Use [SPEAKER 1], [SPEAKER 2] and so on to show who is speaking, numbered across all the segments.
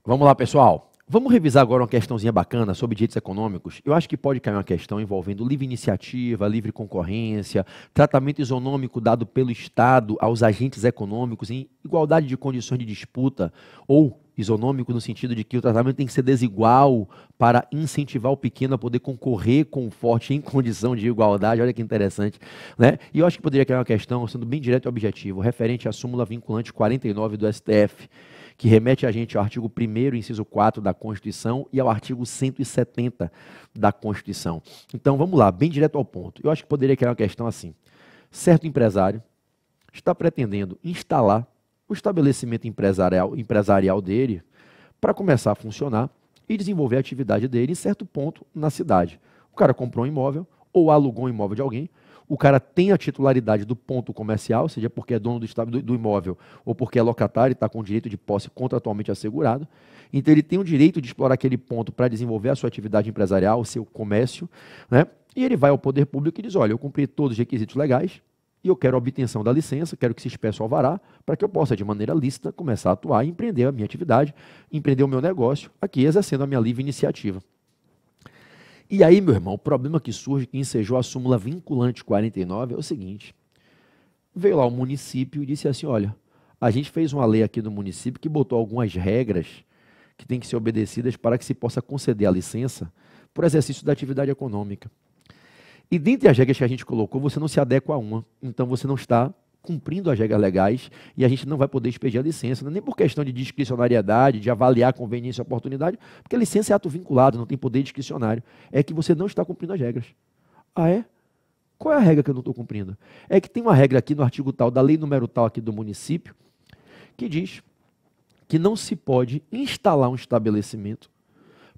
[SPEAKER 1] Vamos lá, pessoal. Vamos revisar agora uma questãozinha bacana sobre direitos econômicos. Eu acho que pode cair uma questão envolvendo livre iniciativa, livre concorrência, tratamento isonômico dado pelo Estado aos agentes econômicos em igualdade de condições de disputa, ou isonômico no sentido de que o tratamento tem que ser desigual para incentivar o pequeno a poder concorrer com o forte em condição de igualdade. Olha que interessante, né? E eu acho que poderia cair uma questão, sendo bem direto e objetivo, referente à súmula vinculante 49 do STF, que remete a gente ao artigo 1º, inciso 4 da Constituição e ao artigo 170 da Constituição. Então, vamos lá, bem direto ao ponto. Eu acho que poderia criar uma questão assim. Certo empresário está pretendendo instalar o estabelecimento empresarial dele para começar a funcionar e desenvolver a atividade dele em certo ponto na cidade. O cara comprou um imóvel ou alugou um imóvel de alguém, o cara tem a titularidade do ponto comercial, seja porque é dono do imóvel ou porque é locatário e está com o direito de posse contratualmente assegurado. Então, ele tem o direito de explorar aquele ponto para desenvolver a sua atividade empresarial, o seu comércio, né? E ele vai ao poder público e diz, olha, eu cumpri todos os requisitos legais e eu quero a obtenção da licença, quero que se espeça o alvará, para que eu possa, de maneira lícita, começar a atuar e empreender a minha atividade, empreender o meu negócio, aqui exercendo a minha livre iniciativa. E aí, meu irmão, o problema que surge, que ensejou a súmula vinculante 49, é o seguinte. Veio lá o município e disse assim, olha, a gente fez uma lei aqui no município que botou algumas regras que têm que ser obedecidas para que se possa conceder a licença por exercício da atividade econômica. E dentre as regras que a gente colocou, você não se adequa a uma. Então, você não está cumprindo as regras legais e a gente não vai poder expedir a licença, nem por questão de discricionariedade, de avaliar a conveniência e oportunidade, porque a licença é ato vinculado, não tem poder discricionário. É que você não está cumprindo as regras. Ah, é? Qual é a regra que eu não estou cumprindo? É que tem uma regra aqui no artigo tal, da lei número tal aqui do município, que diz que não se pode instalar um estabelecimento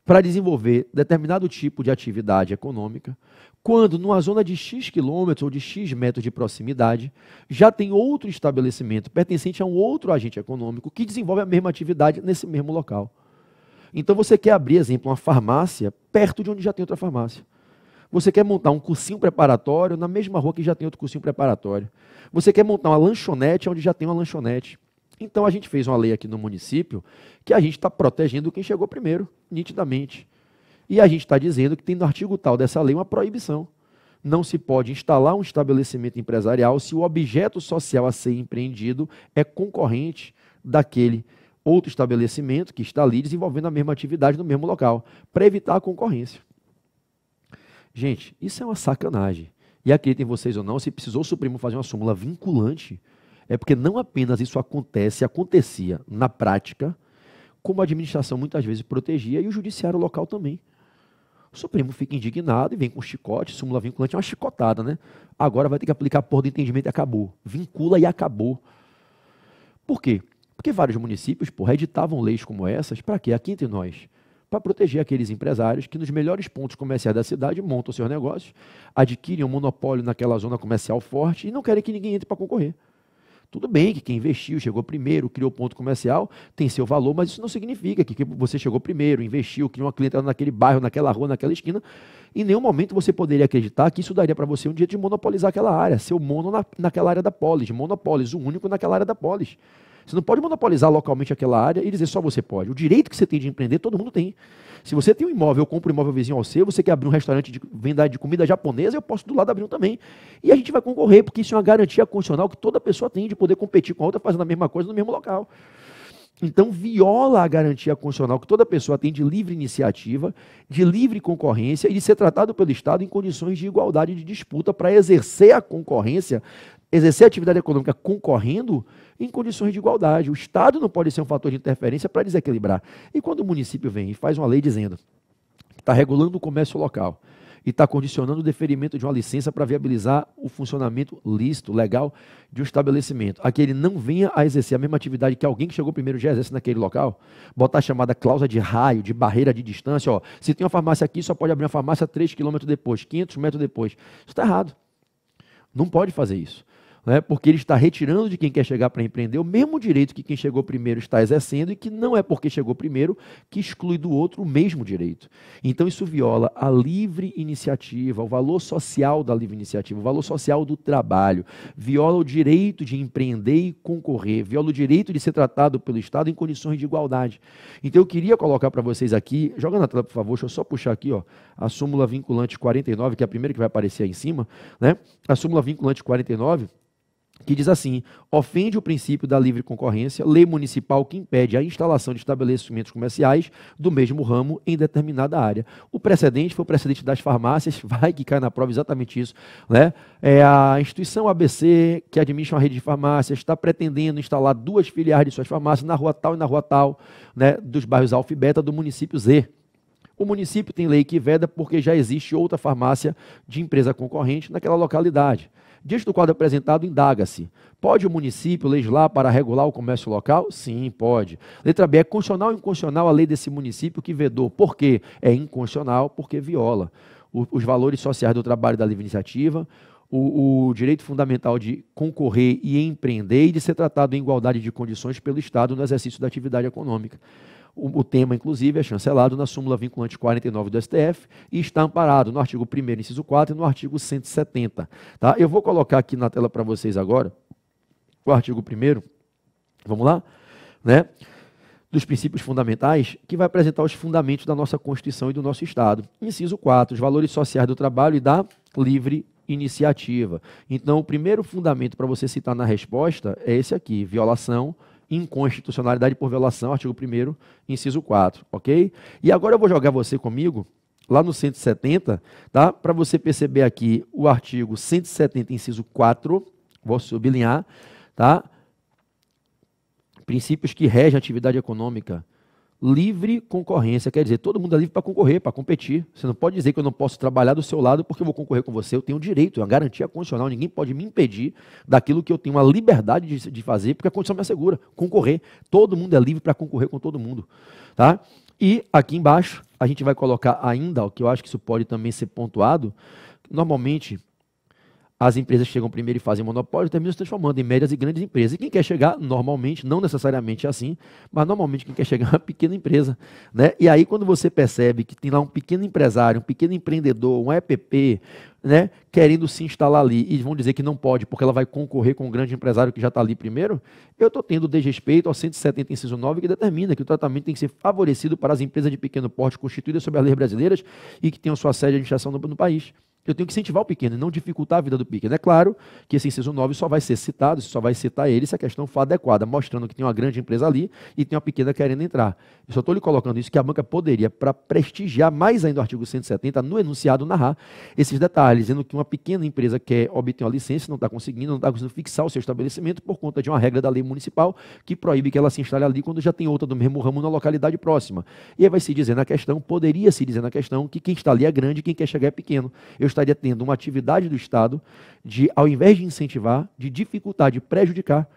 [SPEAKER 1] para desenvolver determinado tipo de atividade econômica, quando numa zona de X quilômetros ou de X metros de proximidade, já tem outro estabelecimento pertencente a um outro agente econômico que desenvolve a mesma atividade nesse mesmo local. Então você quer abrir, exemplo, uma farmácia perto de onde já tem outra farmácia. Você quer montar um cursinho preparatório na mesma rua que já tem outro cursinho preparatório. Você quer montar uma lanchonete onde já tem uma lanchonete. Então a gente fez uma lei aqui no município que a gente está protegendo quem chegou primeiro, nitidamente. E a gente está dizendo que tem no artigo tal dessa lei uma proibição. Não se pode instalar um estabelecimento empresarial se o objeto social a ser empreendido é concorrente daquele outro estabelecimento que está ali desenvolvendo a mesma atividade no mesmo local, para evitar a concorrência. Gente, isso é uma sacanagem. E acreditem vocês ou não, se precisou o Supremo fazer uma súmula vinculante, é porque não apenas isso acontecia na prática, como a administração muitas vezes protegia e o judiciário local também. O Supremo fica indignado e vem com chicote, súmula vinculante é uma chicotada, né? Agora vai ter que aplicar a porra do entendimento e acabou. Vincula e acabou. Por quê? Porque vários municípios, porra, editavam leis como essas, para quê? Aqui entre nós. Para proteger aqueles empresários que nos melhores pontos comerciais da cidade montam seus negócios, adquirem um monopólio naquela zona comercial forte e não querem que ninguém entre para concorrer. Tudo bem que quem investiu, chegou primeiro, criou ponto comercial, tem seu valor, mas isso não significa que você chegou primeiro, investiu, criou uma clientela naquele bairro, naquela rua, naquela esquina. Em nenhum momento você poderia acreditar que isso daria para você um dia de monopolizar aquela área, ser o mono naquela área da polis, monopólis, o único naquela área da polis. Você não pode monopolizar localmente aquela área e dizer só você pode. O direito que você tem de empreender, todo mundo tem. Se você tem um imóvel, eu compro um imóvel vizinho ao seu, você quer abrir um restaurante de venda de comida japonesa, eu posso do lado abrir um também. E a gente vai concorrer, porque isso é uma garantia constitucional que toda pessoa tem de poder competir com a outra fazendo a mesma coisa no mesmo local. Então, viola a garantia constitucional que toda pessoa tem de livre iniciativa, de livre concorrência e de ser tratado pelo Estado em condições de igualdade de disputa para exercer a concorrência, exercer a atividade econômica concorrendo em condições de igualdade. O Estado não pode ser um fator de interferência para desequilibrar. E quando o município vem e faz uma lei dizendo que está regulando o comércio local e está condicionando o deferimento de uma licença para viabilizar o funcionamento lícito, legal, de um estabelecimento, a que ele não venha a exercer a mesma atividade que alguém que chegou primeiro já exerce naquele local, botar a chamada cláusula de raio, de barreira de distância, ó, se tem uma farmácia aqui, só pode abrir uma farmácia 3 km depois, 500 metros depois. Isso está errado. Não pode fazer isso. né? Porque ele está retirando de quem quer chegar para empreender o mesmo direito que quem chegou primeiro está exercendo e que não é porque chegou primeiro que exclui do outro o mesmo direito. Então isso viola a livre iniciativa, o valor social da livre iniciativa, o valor social do trabalho, viola o direito de empreender e concorrer, viola o direito de ser tratado pelo Estado em condições de igualdade. Então eu queria colocar para vocês aqui, joga na tela por favor, deixa eu só puxar aqui, ó, a súmula vinculante 49, que é a primeira que vai aparecer aí em cima, né? A súmula vinculante 49, que diz assim: ofende o princípio da livre concorrência, lei municipal que impede a instalação de estabelecimentos comerciais do mesmo ramo em determinada área. O precedente foi o precedente das farmácias, vai que cai na prova exatamente isso, né? A instituição ABC, que administra uma rede de farmácias, está pretendendo instalar 2 filiais de suas farmácias na rua tal e na rua tal, né, dos bairros Alfa e Beta do município Z. O município tem lei que veda porque já existe outra farmácia de empresa concorrente naquela localidade. Diante do quadro apresentado, indaga-se: pode o município legislar para regular o comércio local? Sim, pode. Letra B, é constitucional ou inconstitucional a lei desse município que vedou? Por quê? É inconstitucional porque viola os valores sociais do trabalho da livre iniciativa, o direito fundamental de concorrer e empreender e de ser tratado em igualdade de condições pelo Estado no exercício da atividade econômica. O tema, inclusive, é chancelado na súmula vinculante 49 do STF e está amparado no artigo 1º, inciso 4 e no artigo 170. Tá? Eu vou colocar aqui na tela para vocês agora o artigo 1º, vamos lá? Né? Dos princípios fundamentais, que vai apresentar os fundamentos da nossa Constituição e do nosso Estado. Inciso 4, os valores sociais do trabalho e da livre iniciativa. Então, o primeiro fundamento para você citar na resposta é esse aqui: violação, inconstitucionalidade por violação, artigo 1º, inciso 4, ok? E agora eu vou jogar você comigo lá no 170, tá? Para você perceber aqui o artigo 170, inciso 4, vou sublinhar, tá? Princípios que regem a atividade econômica. Livre concorrência, quer dizer, todo mundo é livre para concorrer, para competir. Você não pode dizer que eu não posso trabalhar do seu lado porque eu vou concorrer com você. Eu tenho direito, é uma garantia constitucional, ninguém pode me impedir daquilo que eu tenho a liberdade de fazer, porque a Constituição me assegura, concorrer. Todo mundo é livre para concorrer com todo mundo. Tá? E aqui embaixo, a gente vai colocar ainda, o que eu acho que isso pode também ser pontuado, normalmente as empresas chegam primeiro e fazem monopólio, terminam se transformando em médias e grandes empresas. E quem quer chegar, normalmente, não necessariamente assim, mas normalmente quem quer chegar é uma pequena empresa. Né? E aí, quando você percebe que tem lá um pequeno empresário, um pequeno empreendedor, um EPP, né, querendo se instalar ali, e vão dizer que não pode, porque ela vai concorrer com um grande empresário que já está ali primeiro, eu estou tendo desrespeito ao 170, inciso 9, que determina que o tratamento tem que ser favorecido para as empresas de pequeno porte constituídas sob as leis brasileiras e que tenham sua sede de administração no país. Eu tenho que incentivar o pequeno e não dificultar a vida do pequeno. É claro que esse inciso 9 só vai ser citado, só vai citar ele se a questão for adequada, mostrando que tem uma grande empresa ali e tem uma pequena querendo entrar. Eu só estou lhe colocando isso, que a banca poderia, para prestigiar mais ainda o artigo 170, no enunciado, narrar esses detalhes, dizendo que uma pequena empresa quer obter uma licença, não está conseguindo fixar o seu estabelecimento por conta de uma regra da lei municipal que proíbe que ela se instale ali quando já tem outra do mesmo ramo na localidade próxima. E aí vai se dizer na questão, poderia se dizer na questão, que quem está ali é grande e quem quer chegar é pequeno. Eu estaria tendo uma atividade do Estado de, ao invés de incentivar, de dificultar, de prejudicar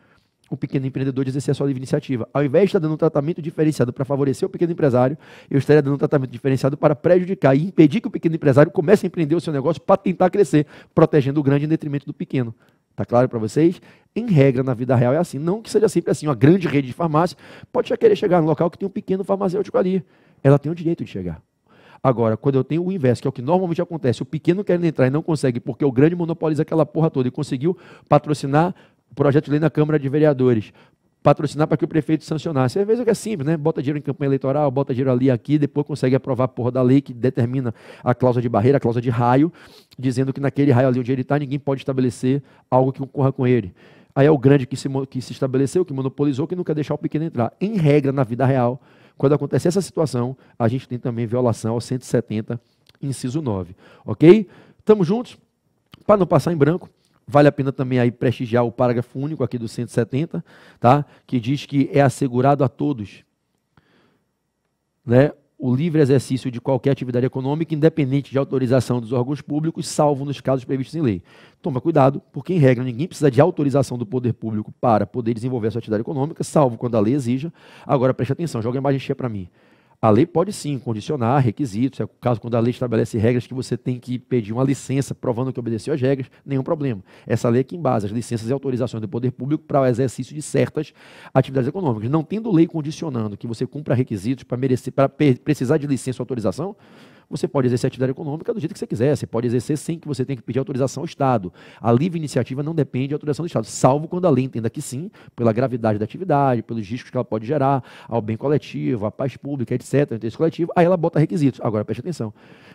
[SPEAKER 1] o pequeno empreendedor de exercer a sua livre iniciativa. Ao invés de estar dando um tratamento diferenciado para favorecer o pequeno empresário, eu estaria dando um tratamento diferenciado para prejudicar e impedir que o pequeno empresário comece a empreender o seu negócio para tentar crescer, protegendo o grande em detrimento do pequeno. Está claro para vocês? Em regra, na vida real é assim. Não que seja sempre assim. Uma grande rede de farmácia pode já querer chegar no local que tem um pequeno farmacêutico ali. Ela tem o direito de chegar. Agora, quando eu tenho o inverso, que é o que normalmente acontece, o pequeno querendo entrar e não consegue porque o grande monopoliza aquela porra toda e conseguiu patrocinar o projeto de lei na Câmara de Vereadores, patrocinar para que o prefeito sancionasse. Às vezes é simples, né? Bota dinheiro em campanha eleitoral, bota dinheiro ali aqui, depois consegue aprovar a porra da lei que determina a cláusula de barreira, a cláusula de raio, dizendo que naquele raio ali onde ele está, ninguém pode estabelecer algo que concorra com ele. Aí é o grande que se estabeleceu, que monopolizou, que não quer deixar o pequeno entrar. Em regra, na vida real, quando acontece essa situação, a gente tem também violação ao 170, inciso 9. Ok? Estamos juntos? Para não passar em branco, vale a pena também aí prestigiar o parágrafo único aqui do 170, tá? Que diz que é assegurado a todos, né, o livre exercício de qualquer atividade econômica, independente de autorização dos órgãos públicos, salvo nos casos previstos em lei. Toma cuidado, porque em regra ninguém precisa de autorização do poder público para poder desenvolver a sua atividade econômica, salvo quando a lei exija. Agora preste atenção, joga a imagem cheia para mim. A lei pode sim condicionar requisitos, é o caso quando a lei estabelece regras que você tem que pedir uma licença provando que obedeceu às regras, nenhum problema. Essa lei é que embasa as licenças e autorizações do poder público para o exercício de certas atividades econômicas. Não tendo lei condicionando que você cumpra requisitos para precisar de licença ou autorização, você pode exercer a atividade econômica do jeito que você quiser, você pode exercer sem que você tenha que pedir autorização ao Estado. A livre iniciativa não depende de autorização do Estado, salvo quando a lei entenda que sim, pela gravidade da atividade, pelos riscos que ela pode gerar, ao bem coletivo, à paz pública, etc., ao interesse coletivo, aí ela bota requisitos. Agora, preste atenção,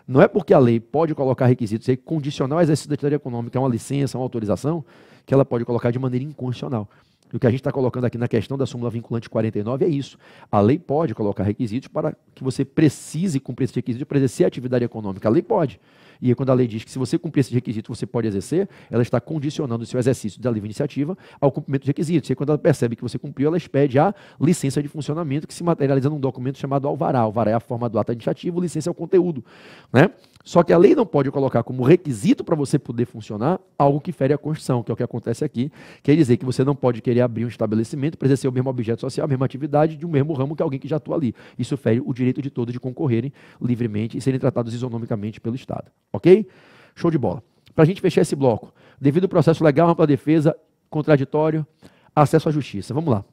[SPEAKER 1] não é porque a lei pode colocar requisitos e condicionar o exercício da atividade econômica a uma licença, uma autorização, que ela pode colocar de maneira inconstitucional. E o que a gente está colocando aqui na questão da súmula vinculante 49 é isso. A lei pode colocar requisitos para que você precise cumprir esse requisito para exercer a atividade econômica. A lei pode. E aí, quando a lei diz que se você cumprir esse requisito, você pode exercer, ela está condicionando o seu exercício da livre iniciativa ao cumprimento dos requisitos. E aí, quando ela percebe que você cumpriu, ela expede a licença de funcionamento, que se materializa num documento chamado alvará. Alvará é a forma do ato administrativo, licença é o conteúdo, né? Só que a lei não pode colocar como requisito para você poder funcionar algo que fere a Constituição, que é o que acontece aqui. Quer dizer que você não pode querer abrir um estabelecimento para exercer o mesmo objeto social, a mesma atividade de um mesmo ramo que alguém que já atua ali. Isso fere o direito de todos de concorrerem livremente e serem tratados isonomicamente pelo Estado. Ok? Show de bola. Para a gente fechar esse bloco, devido ao processo legal, ampla defesa, contraditório, acesso à justiça. Vamos lá.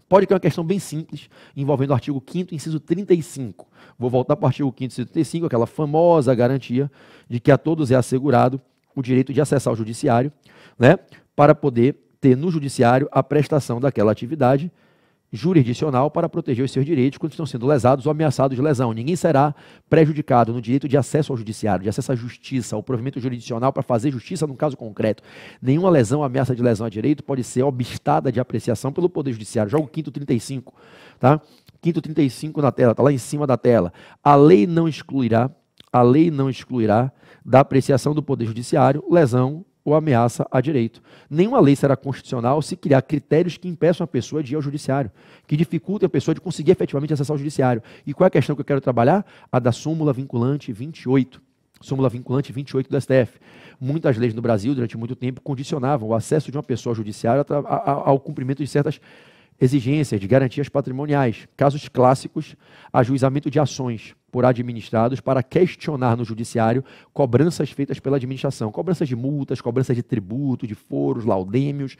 [SPEAKER 1] Pode que é uma questão bem simples, envolvendo o artigo 5º, inciso 35. Vou voltar para o artigo 5º, inciso 35, aquela famosa garantia de que a todos é assegurado o direito de acessar o judiciário, né, para poder ter no judiciário a prestação daquela atividade jurisdicional para proteger os seus direitos quando estão sendo lesados ou ameaçados de lesão. Ninguém será prejudicado no direito de acesso ao judiciário, de acesso à justiça, ao provimento jurisdicional para fazer justiça num caso concreto. Nenhuma lesão, ameaça de lesão a direito pode ser obstada de apreciação pelo Poder Judiciário. Já o 5º 35, tá? 5º 35 na tela, está lá em cima da tela. A lei não excluirá da apreciação do Poder Judiciário lesão ou ameaça a direito. Nenhuma lei será constitucional se criar critérios que impeçam a pessoa de ir ao judiciário, que dificultem a pessoa de conseguir efetivamente acessar o judiciário. E qual é a questão que eu quero trabalhar? A da súmula vinculante 28. Súmula vinculante 28 do STF. Muitas leis no Brasil, durante muito tempo, condicionavam o acesso de uma pessoa ao judiciário ao cumprimento de certas exigências de garantias patrimoniais. Casos clássicos, ajuizamento de ações por administrados para questionar no judiciário cobranças feitas pela administração. Cobranças de multas, cobranças de tributo, de foros, laudêmios,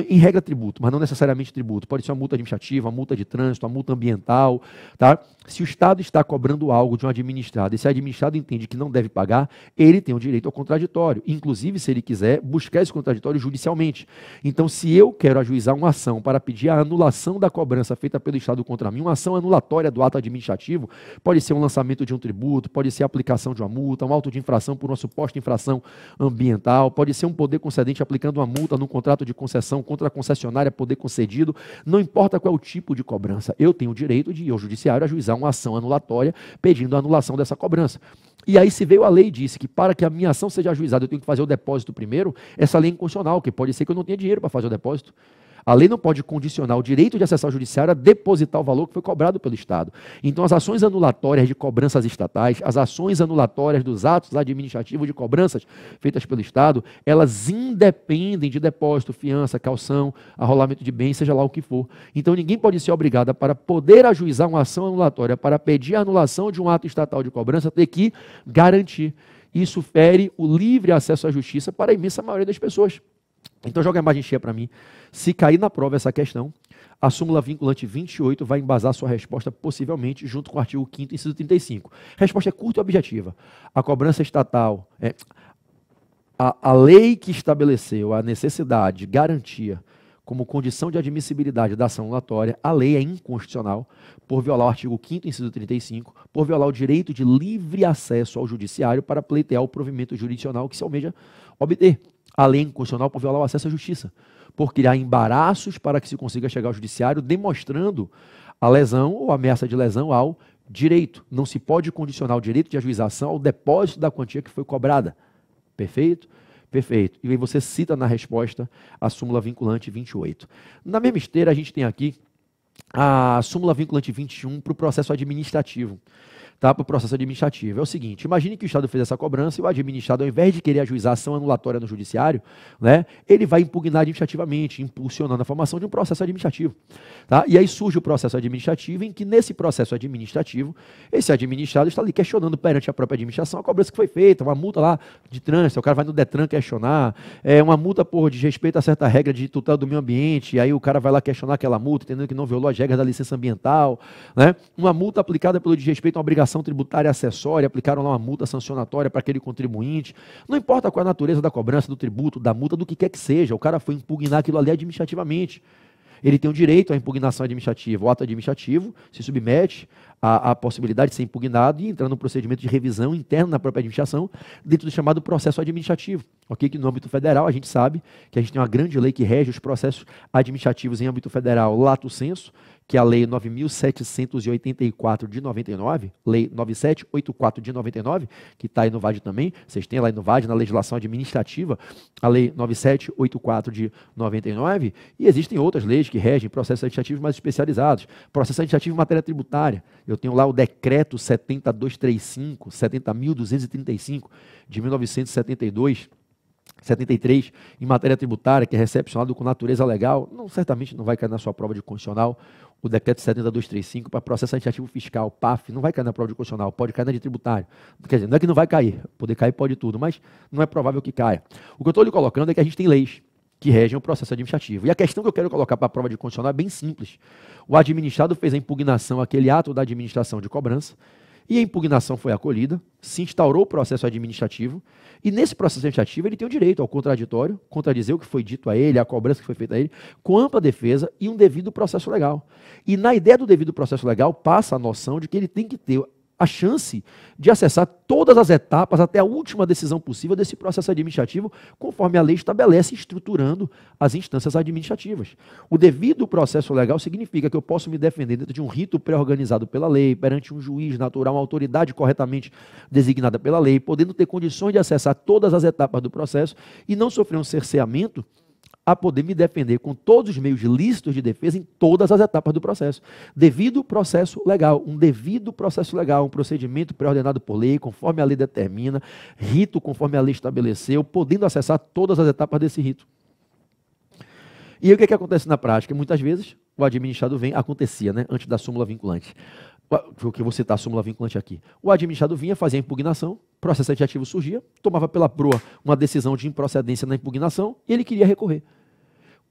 [SPEAKER 1] em regra tributo, mas não necessariamente tributo. Pode ser uma multa administrativa, uma multa de trânsito, uma multa ambiental. Tá? Se o Estado está cobrando algo de um administrado e se o administrado entende que não deve pagar, ele tem o direito ao contraditório. Inclusive, se ele quiser, buscar esse contraditório judicialmente. Então, se eu quero ajuizar uma ação para pedir a anulação da cobrança feita pelo Estado contra mim, uma ação anulatória do ato administrativo, pode ser um lançamento de um tributo, pode ser a aplicação de uma multa, um auto de infração por uma suposta infração ambiental, pode ser um poder concedente aplicando uma multa num contrato de concessão contra a concessionária, poder concedido, não importa qual é o tipo de cobrança, eu tenho o direito de ir ao judiciário ajuizar uma ação anulatória pedindo a anulação dessa cobrança. E aí se veio a lei e disse que para que a minha ação seja ajuizada eu tenho que fazer o depósito primeiro, essa lei é inconstitucional, que pode ser que eu não tenha dinheiro para fazer o depósito. A lei não pode condicionar o direito de acessar ao judiciário a depositar o valor que foi cobrado pelo Estado. Então, as ações anulatórias de cobranças estatais, as ações anulatórias dos atos administrativos de cobranças feitas pelo Estado, elas independem de depósito, fiança, calção, arrolamento de bens, seja lá o que for. Então, ninguém pode ser obrigado para poder ajuizar uma ação anulatória, para pedir a anulação de um ato estatal de cobrança, ter que garantir. Isso fere o livre acesso à justiça para a imensa maioria das pessoas. Então, joga a imagem cheia para mim. Se cair na prova essa questão, a súmula vinculante 28 vai embasar sua resposta possivelmente junto com o artigo 5º, inciso 35. A resposta é curta e objetiva. A cobrança estatal, a lei que estabeleceu a necessidade de garantia como condição de admissibilidade da ação anulatória, a lei é inconstitucional por violar o artigo 5º, inciso 35, por violar o direito de livre acesso ao judiciário para pleitear o provimento jurisdicional que se almeja obter. A lei é inconstitucional por violar o acesso à justiça, por criar embaraços para que se consiga chegar ao judiciário demonstrando a lesão ou ameaça de lesão ao direito. Não se pode condicionar o direito de ajuização ao depósito da quantia que foi cobrada. Perfeito? Perfeito. E aí você cita na resposta a súmula vinculante 28. Na mesma esteira, a gente tem aqui a súmula vinculante 21 para o processo administrativo. tá, para o processo administrativo. É o seguinte, imagine que o Estado fez essa cobrança e o administrado, ao invés de querer ajuizar ação anulatória no judiciário, né, ele vai impugnar administrativamente, impulsionando a formação de um processo administrativo. Tá? E aí surge o processo administrativo, em que nesse processo administrativo, esse administrado está ali questionando perante a própria administração a cobrança que foi feita, uma multa lá de trânsito, o cara vai no Detran questionar, uma multa por desrespeito a certa regra de tutela do meio ambiente, e aí o cara vai lá questionar aquela multa, entendendo que não violou as regras da licença ambiental, né? Uma multa aplicada pelo desrespeito a uma obrigação tributária acessória, aplicaram lá uma multa sancionatória para aquele contribuinte, não importa qual é a natureza da cobrança, do tributo, da multa, do que quer que seja, o cara foi impugnar aquilo ali administrativamente. Ele tem o direito à impugnação administrativa. O ato administrativo se submete à possibilidade de ser impugnado e entrar no procedimento de revisão interna na própria administração, dentro do chamado processo administrativo. Ok? Que no âmbito federal a gente sabe que a gente tem uma grande lei que rege os processos administrativos em âmbito federal, lato sensu, que é a Lei 9.784 de 99, Lei 9784 de 99, que está aí no VAD também, vocês têm lá no VAD, na legislação administrativa, a Lei 9784 de 99, e existem outras leis que regem processos administrativos mais especializados, processo administrativo em matéria tributária. Eu tenho lá o Decreto 70235, 70.235, de 1972, 73, em matéria tributária, que é recepcionado com natureza legal, certamente não vai cair na sua prova de constitucional, o decreto 70235 para processo administrativo fiscal, PAF, não vai cair na prova de constitucional, pode cair na de tributário. Quer dizer, não é que não vai cair, poder cair pode tudo, mas não é provável que caia. O que eu estou lhe colocando é que a gente tem leis que regem o processo administrativo. E a questão que eu quero colocar para a prova de constitucional é bem simples. O administrado fez a impugnação àquele ato da administração de cobrança, e a impugnação foi acolhida, se instaurou o processo administrativo, e nesse processo administrativo ele tem o direito ao contraditório, contradizer o que foi dito a ele, a cobrança que foi feita a ele, com ampla defesa e um devido processo legal. E na ideia do devido processo legal passa a noção de que ele tem que ter a chance de acessar todas as etapas até a última decisão possível desse processo administrativo, conforme a lei estabelece, estruturando as instâncias administrativas. O devido processo legal significa que eu posso me defender dentro de um rito pré-organizado pela lei, perante um juiz natural, uma autoridade corretamente designada pela lei, podendo ter condições de acessar todas as etapas do processo e não sofrer um cerceamento a poder me defender com todos os meios lícitos de defesa em todas as etapas do processo. Devido processo legal, um devido processo legal, um procedimento pré-ordenado por lei, conforme a lei determina, rito conforme a lei estabeleceu, podendo acessar todas as etapas desse rito. E aí, o que acontece na prática? Muitas vezes o administrado acontecia, né, antes da súmula vinculante. Porque eu vou citar a súmula vinculante aqui. O administrado vinha, fazia a impugnação, processo administrativo surgia, tomava pela proa uma decisão de improcedência na impugnação e ele queria recorrer.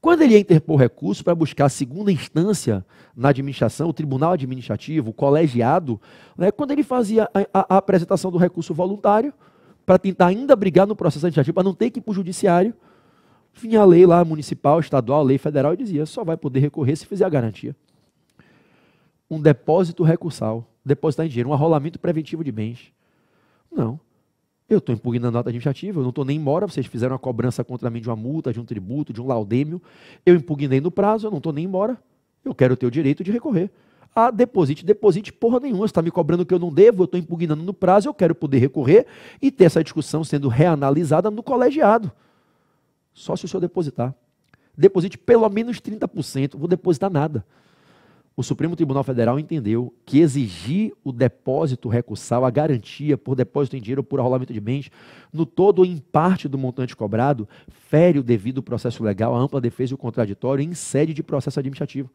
[SPEAKER 1] Quando ele ia interpor recurso para buscar a segunda instância na administração, o tribunal administrativo, o colegiado, né, quando ele fazia a apresentação do recurso voluntário, para tentar ainda brigar no processo administrativo, para não ter que ir para o judiciário, vinha a lei lá municipal, estadual, a lei federal e dizia, só vai poder recorrer se fizer a garantia. Um depósito recursal, depositar em dinheiro, um arrolamento preventivo de bens. Não. Eu estou impugnando a nota administrativa, eu não estou nem em mora, vocês fizeram uma cobrança contra mim de uma multa, de um tributo, de um laudêmio, eu impugnei no prazo, eu não estou nem em mora, eu quero ter o direito de recorrer. Ah, deposite porra nenhuma, você está me cobrando que eu não devo, eu estou impugnando no prazo, eu quero poder recorrer e ter essa discussão sendo reanalisada no colegiado. Só se o senhor depositar. Deposite pelo menos 30%, vou depositar nada. O Supremo Tribunal Federal entendeu que exigir o depósito recursal, a garantia por depósito em dinheiro ou por arrolamento de bens, no todo ou em parte do montante cobrado, fere o devido processo legal, a ampla defesa e o contraditório em sede de processo administrativo.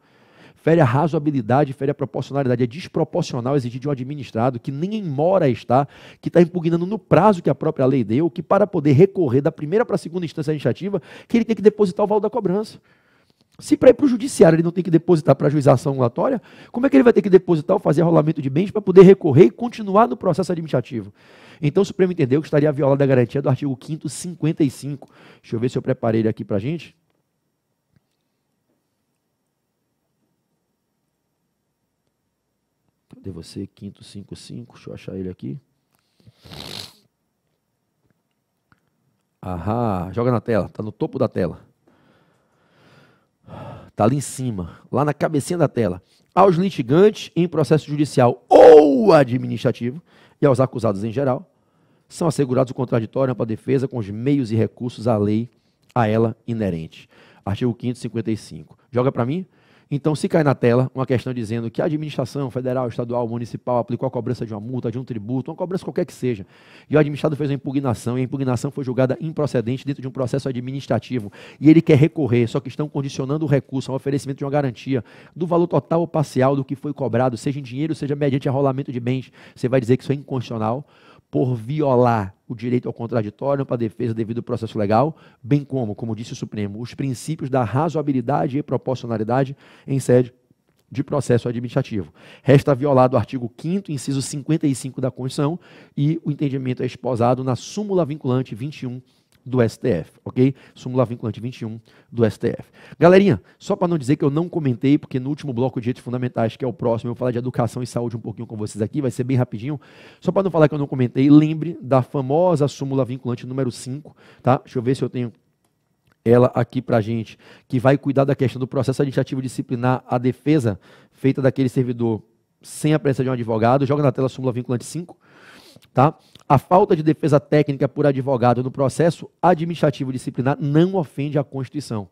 [SPEAKER 1] Fere a razoabilidade, fere a proporcionalidade. É desproporcional exigir de um administrado que nem em mora está, que está impugnando no prazo que a própria lei deu, que para poder recorrer da primeira para a segunda instância administrativa, que ele tem que depositar o valor da cobrança. Se para ir para o judiciário ele não tem que depositar para a ajuização angulatória, como é que ele vai ter que depositar ou fazer arrolamento de bens para poder recorrer e continuar no processo administrativo? Então o Supremo entendeu que estaria violada a garantia do artigo 5º 55. Deixa eu ver se eu preparei ele aqui para a gente. Cadê você? 5º 55, deixa eu achar ele aqui. Aham, joga na tela, está no topo da tela. Está ali em cima, lá na cabecinha da tela. Aos litigantes em processo judicial ou administrativo e aos acusados em geral, são assegurados o contraditório para a defesa com os meios e recursos à lei, a ela inerente. Artigo 5º 55. Joga para mim? Então, se cai na tela uma questão dizendo que a administração federal, estadual, municipal aplicou a cobrança de uma multa, de um tributo, uma cobrança qualquer que seja, e o administrado fez uma impugnação, e a impugnação foi julgada improcedente dentro de um processo administrativo, e ele quer recorrer, só que estão condicionando o recurso ao oferecimento de uma garantia do valor total ou parcial do que foi cobrado, seja em dinheiro, seja mediante arrolamento de bens, você vai dizer que isso é inconstitucional, por violar o direito ao contraditório para a defesa devido ao processo legal, bem como disse o Supremo, os princípios da razoabilidade e proporcionalidade em sede de processo administrativo. Resta violado o artigo 5º, inciso 55 da Constituição, e o entendimento é esposado na súmula vinculante 21 do STF, ok? Súmula vinculante 21 do STF. Galerinha, só para não dizer que eu não comentei, porque no último bloco de direitos fundamentais, que é o próximo, eu vou falar de educação e saúde um pouquinho com vocês aqui, vai ser bem rapidinho, só para não falar que eu não comentei, lembre da famosa súmula vinculante número 5, tá? Deixa eu ver se eu tenho ela aqui para a gente, que vai cuidar da questão do processo administrativo disciplinar, a defesa feita daquele servidor sem a presença de um advogado. Joga na tela a súmula vinculante 5, tá? A falta de defesa técnica por advogado no processo administrativo disciplinar não ofende a Constituição.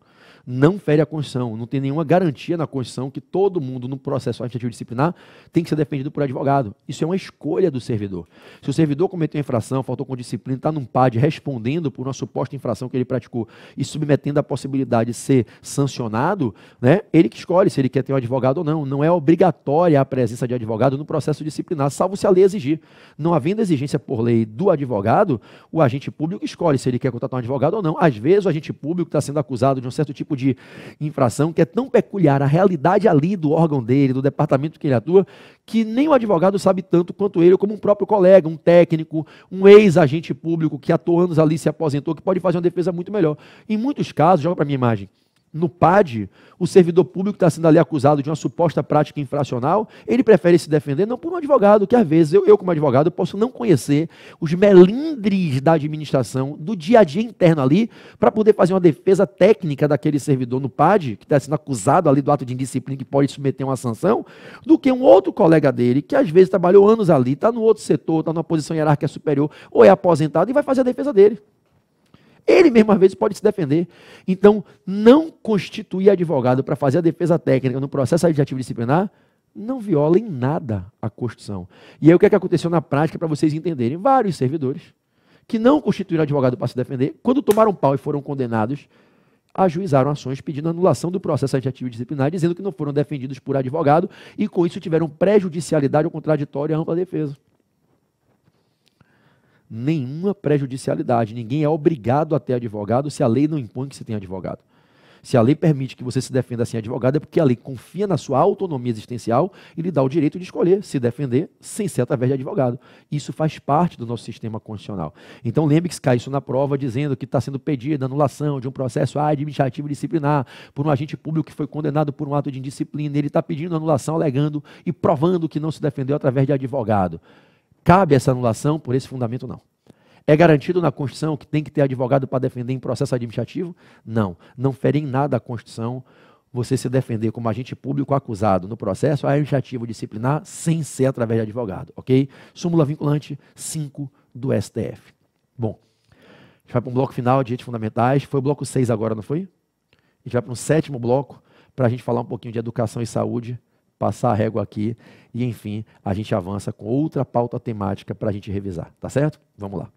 [SPEAKER 1] Não fere a Constituição, não tem nenhuma garantia na Constituição que todo mundo no processo administrativo disciplinar tem que ser defendido por advogado. Isso é uma escolha do servidor. Se o servidor cometeu infração, faltou com disciplina, está num PAD respondendo por uma suposta infração que ele praticou e submetendo a possibilidade de ser sancionado, né, ele que escolhe se ele quer ter um advogado ou não. Não é obrigatória a presença de advogado no processo disciplinar, salvo se a lei exigir. Não havendo exigência por lei do advogado, o agente público escolhe se ele quer contratar um advogado ou não. Às vezes o agente público está sendo acusado de um certo tipo de infração que é tão peculiar, a realidade ali do órgão dele, do departamento que ele atua, que nem o advogado sabe tanto quanto ele, como um próprio colega, um técnico, um ex-agente público que atuou anos ali, se aposentou, que pode fazer uma defesa muito melhor. Em muitos casos, joga para a minha imagem, no PAD, o servidor público está sendo ali acusado de uma suposta prática infracional, ele prefere se defender não por um advogado, que às vezes eu como advogado, posso não conhecer os melindres da administração, do dia a dia interno ali, para poder fazer uma defesa técnica daquele servidor no PAD, que está sendo acusado ali do ato de indisciplina que pode submeter uma sanção, do que um outro colega dele, que às vezes trabalhou anos ali, está no outro setor, está numa posição hierárquica superior, ou é aposentado e vai fazer a defesa dele. Ele mesmo, às vezes, pode se defender. Então, não constituir advogado para fazer a defesa técnica no processo administrativo disciplinar não viola em nada a Constituição. E aí, o que é que aconteceu na prática para vocês entenderem? Vários servidores que não constituíram advogado para se defender, quando tomaram pau e foram condenados, ajuizaram ações pedindo anulação do processo administrativo disciplinar, dizendo que não foram defendidos por advogado e, com isso, tiveram prejudicialidade ou contraditória à ampla defesa. Nenhuma prejudicialidade. Ninguém é obrigado a ter advogado se a lei não impõe que você tenha advogado. Se a lei permite que você se defenda sem advogado, é porque a lei confia na sua autonomia existencial e lhe dá o direito de escolher se defender sem ser através de advogado. Isso faz parte do nosso sistema constitucional. Então lembre que se cai isso na prova dizendo que está sendo pedida a anulação de um processo administrativo disciplinar por um agente público que foi condenado por um ato de indisciplina, ele está pedindo anulação alegando e provando que não se defendeu através de advogado. Cabe essa anulação por esse fundamento? Não. É garantido na Constituição que tem que ter advogado para defender em processo administrativo? Não. Não fere em nada a Constituição você se defender como agente público acusado no processo administrativo disciplinar sem ser através de advogado, ok? Súmula vinculante 5 do STF. Bom, a gente vai para um bloco final de direitos fundamentais. Foi o bloco 6 agora, não foi? A gente vai para um 7º bloco para a gente falar um pouquinho de educação e saúde, passar a régua aqui e, enfim, a gente avança com outra pauta temática para a gente revisar, tá certo? Vamos lá.